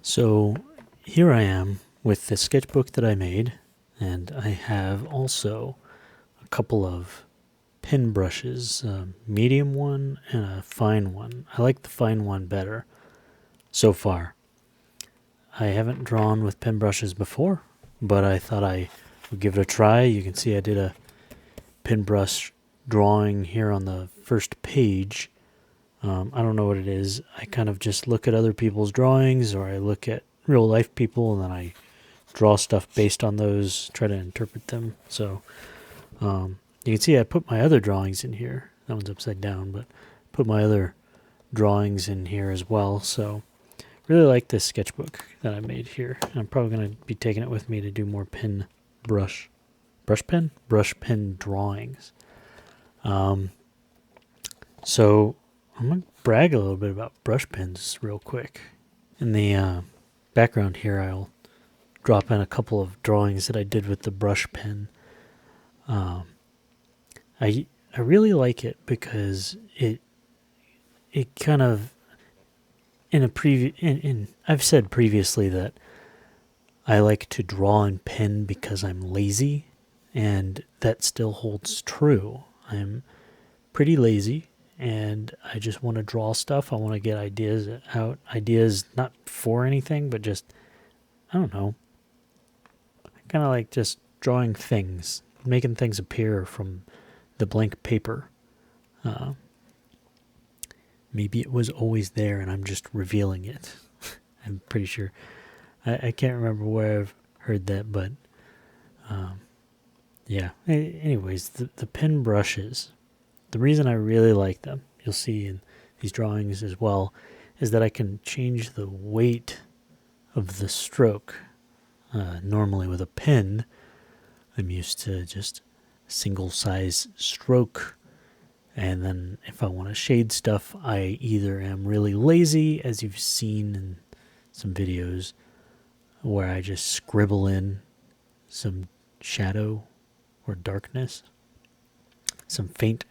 So here I am with the sketchbook that I made, and I have also a couple of pen brushes, a medium one and a fine one. I like the fine one better so far. I haven't drawn with pen brushes before, but I thought I would give it a try. You can see I did a pen brush drawing here on the first page. I don't know what it is. I kind of just look at other people's drawings, or I look at real life people and then I draw stuff based on those, try to interpret them. So you can see I put my other drawings in here. That one's upside down, but put my other drawings in here as well. So really like this sketchbook that I made here. I'm probably going to be taking it with me to do more brush pen drawings. So I'm going to brag a little bit about brush pens real quick. In the background here, I'll drop in a couple of drawings that I did with the brush pen. I really like it because it kind of I've said previously that I like to draw in pen because I'm lazy, and that still holds true. I'm pretty lazy and I just want to draw stuff. I want to get ideas out. Ideas not for anything, but just, I don't know. I kind of like just drawing things, making things appear from the blank paper. Uh, Maybe it was always there and I'm just revealing it. I'm pretty sure. I can't remember where I've heard that, but yeah. Anyways, the pen brushes, the reason I really like them, you'll see in these drawings as well, is that I can change the weight of the stroke. Normally with a pen, I'm used to just single size stroke. And then if I want to shade stuff, I either am really lazy, as you've seen in some videos, where I just scribble in some shadow or darkness, some faint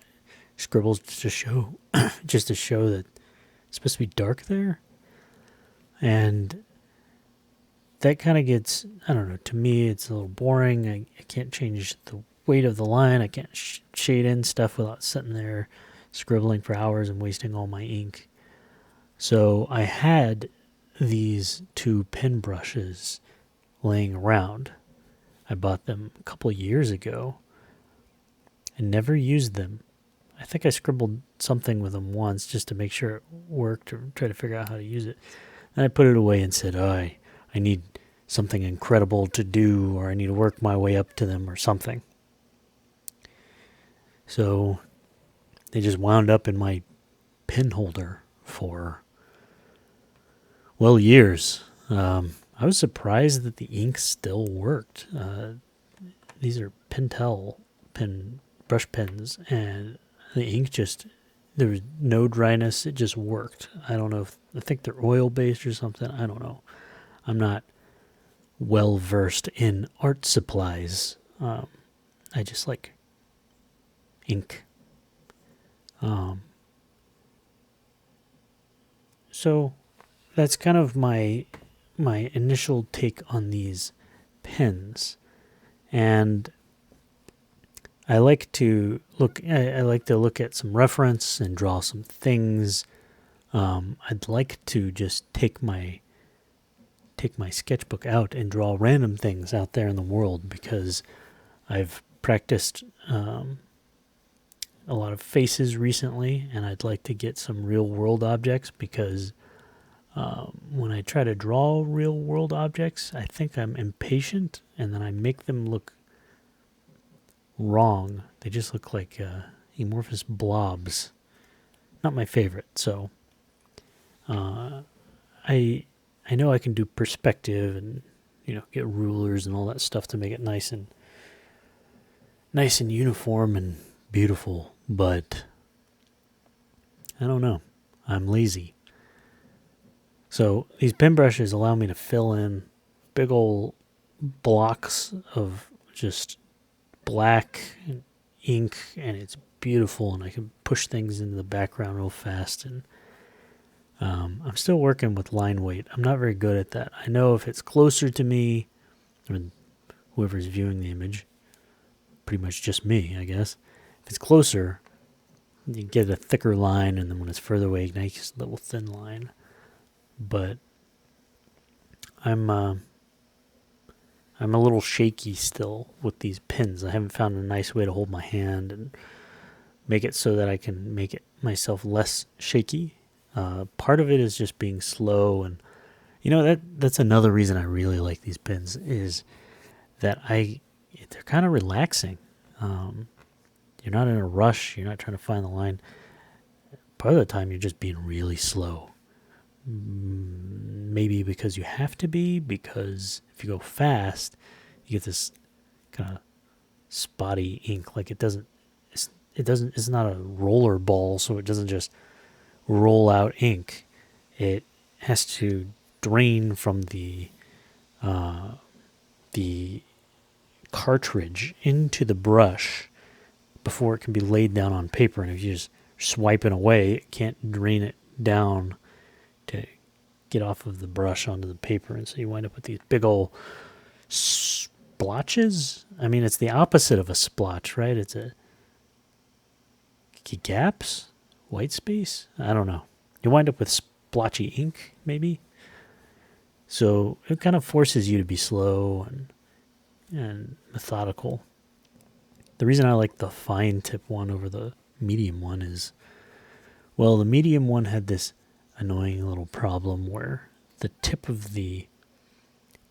scribbles to show just to show that it's supposed to be dark there. And that kind of gets, I don't know, to me it's a little boring. I can't change the weight of the line. I can't shade in stuff without sitting there scribbling for hours and wasting all my ink. So I had these two pen brushes laying around. I bought them a couple years ago and never used them. I think I scribbled something with them once just to make sure it worked or try to figure out how to use it. Then I put it away and said, oh, I need something incredible to do, or I need to work my way up to them or something. So they just wound up in my pen holder for, well, years. I was surprised that the ink still worked. These are Pentel brush pens, and the ink just, there was no dryness. It just worked. I don't know I think they're oil based or something. I don't know. I'm not well versed in art supplies. I just like ink. So that's kind of my initial take on these pens, and I like to look. I like to look at some reference and draw some things. I'd like to just take my sketchbook out and draw random things out there in the world, because I've practiced a lot of faces recently, and I'd like to get some real world objects, because when I try to draw real world objects, I think I'm impatient and then I make them look wrong. They just look like amorphous blobs. Not my favorite. So I know I can do perspective and get rulers and all that stuff to make it nice and uniform and beautiful, but I don't know. I'm lazy. So these pen brushes allow me to fill in big old blocks of just black ink, and it's beautiful, and I can push things into the background real fast, and I'm still working with line weight. I'm not very good at that. I know if it's closer to me, or whoever's viewing the image, pretty much just me, I guess. If it's closer, you get a thicker line, and then when it's further away, a nice little thin line. But I'm a little shaky still with these pins. I haven't found a nice way to hold my hand and make it so that I can make it myself less shaky. Part of it is just being slow, and that's another reason I really like these pins is that they're kind of relaxing. You're not in a rush. You're not trying to find the line. Part of the time, you're just being really slow. Maybe because you have to be, because if you go fast, you get this kind of spotty ink. Like it's not a roller ball, so it doesn't just roll out ink. It has to drain from the cartridge into the brush before it can be laid down on paper. And if you just swipe it away, it can't drain it down to get off of the brush onto the paper. And so you wind up with these big old splotches. I mean, it's the opposite of a splotch, right? It's a gaps, white space. I don't know. You wind up with splotchy ink, maybe. So it kind of forces you to be slow and methodical. The reason I like the fine tip one over the medium one is, well, the medium one had this annoying little problem where the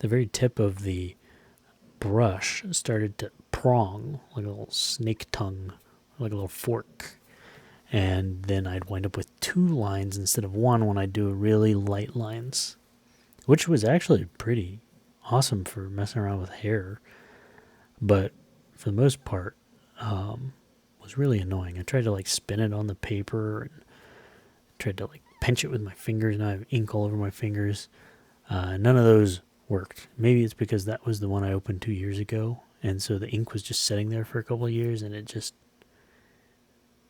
very tip of the brush started to prong like a little snake tongue, like a little fork. And then I'd wind up with 2 lines instead of 1 when I do really light lines, which was actually pretty awesome for messing around with hair. But for the most part, was really annoying. I tried to spin it on the paper and tried to pinch it with my fingers, and I have ink all over my fingers. None of those worked. Maybe it's because that was the one I opened 2 years ago, and so the ink was just sitting there for a couple of years, and it just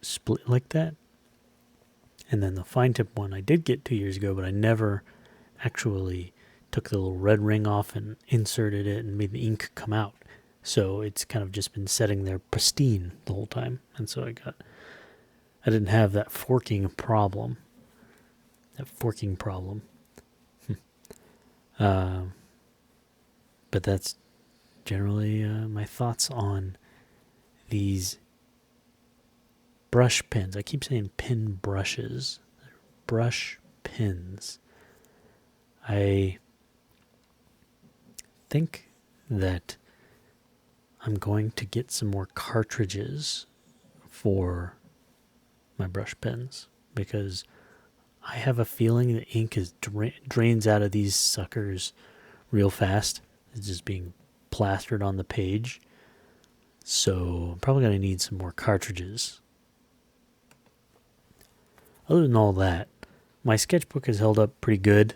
split like that. And then the fine tip one I did get 2 years ago, but I never actually took the little red ring off and inserted it and made the ink come out. So it's kind of just been sitting there pristine the whole time. And so I didn't have that forking problem. But that's generally my thoughts on these brush pens. I keep saying pin brushes. They're brush pins. I think that I'm going to get some more cartridges for my brush pens because I have a feeling the ink drains out of these suckers real fast. It's just being plastered on the page. So I'm probably going to need some more cartridges. Other than all that, my sketchbook has held up pretty good.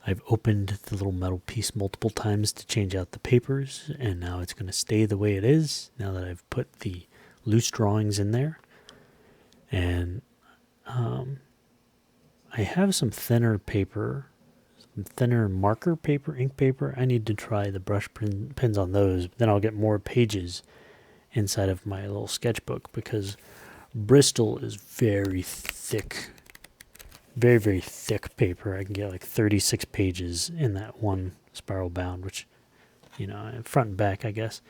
I've opened the little metal piece multiple times to change out the papers, and now it's going to stay the way it is now that I've put the loose drawings in there. And I have some thinner paper, some thinner marker paper, ink paper. I need to try the brush pens on those. Then I'll get more pages inside of my little sketchbook because Bristol is very thick. Very, very thick paper. I can get 36 pages in that one spiral bound, which, front and back, I guess,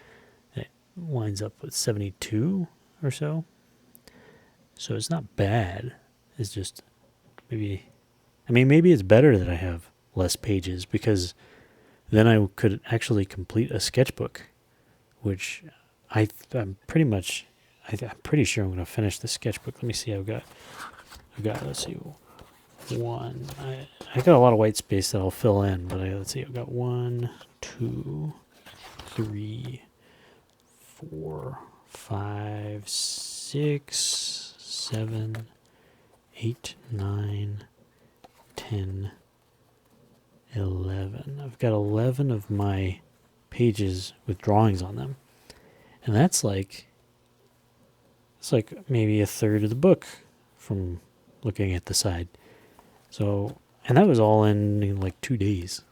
it winds up with 72 or so. So it's not bad. It's just maybe it's better that I have less pages because then I could actually complete a sketchbook, which I'm pretty sure I'm going to finish the sketchbook. Let me see. I've got let's see. One. I got a lot of white space that I'll fill in, but let's see. I've got 1, 2, 3, 4, 5, 6, 7, 8, 9, 10, 11. I've got 11 of my pages with drawings on them, and it's like maybe a third of the book from looking at the side. So, and that was all in like 2 days.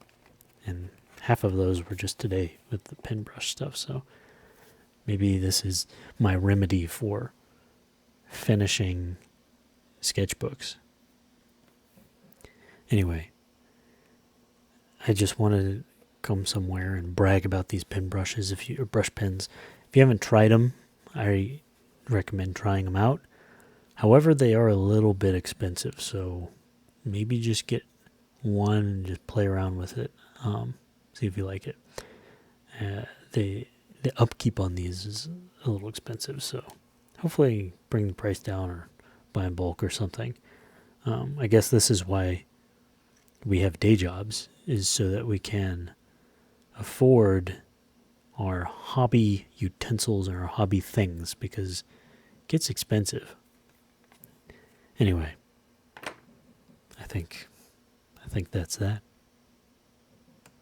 And half of those were just today with the pen brush stuff. So maybe this is my remedy for finishing sketchbooks. Anyway, I just wanted to come somewhere and brag about these pen brushes, or brush pens. If you haven't tried them, I recommend trying them out. However, they are a little bit expensive, so maybe just get one and just play around with it. See if you like it. The upkeep on these is a little expensive, so hopefully bring the price down or buy in bulk or something. I guess this is why we have day jobs, is so that we can afford our hobby utensils and our hobby things, because it gets expensive. Anyway, I think that's that.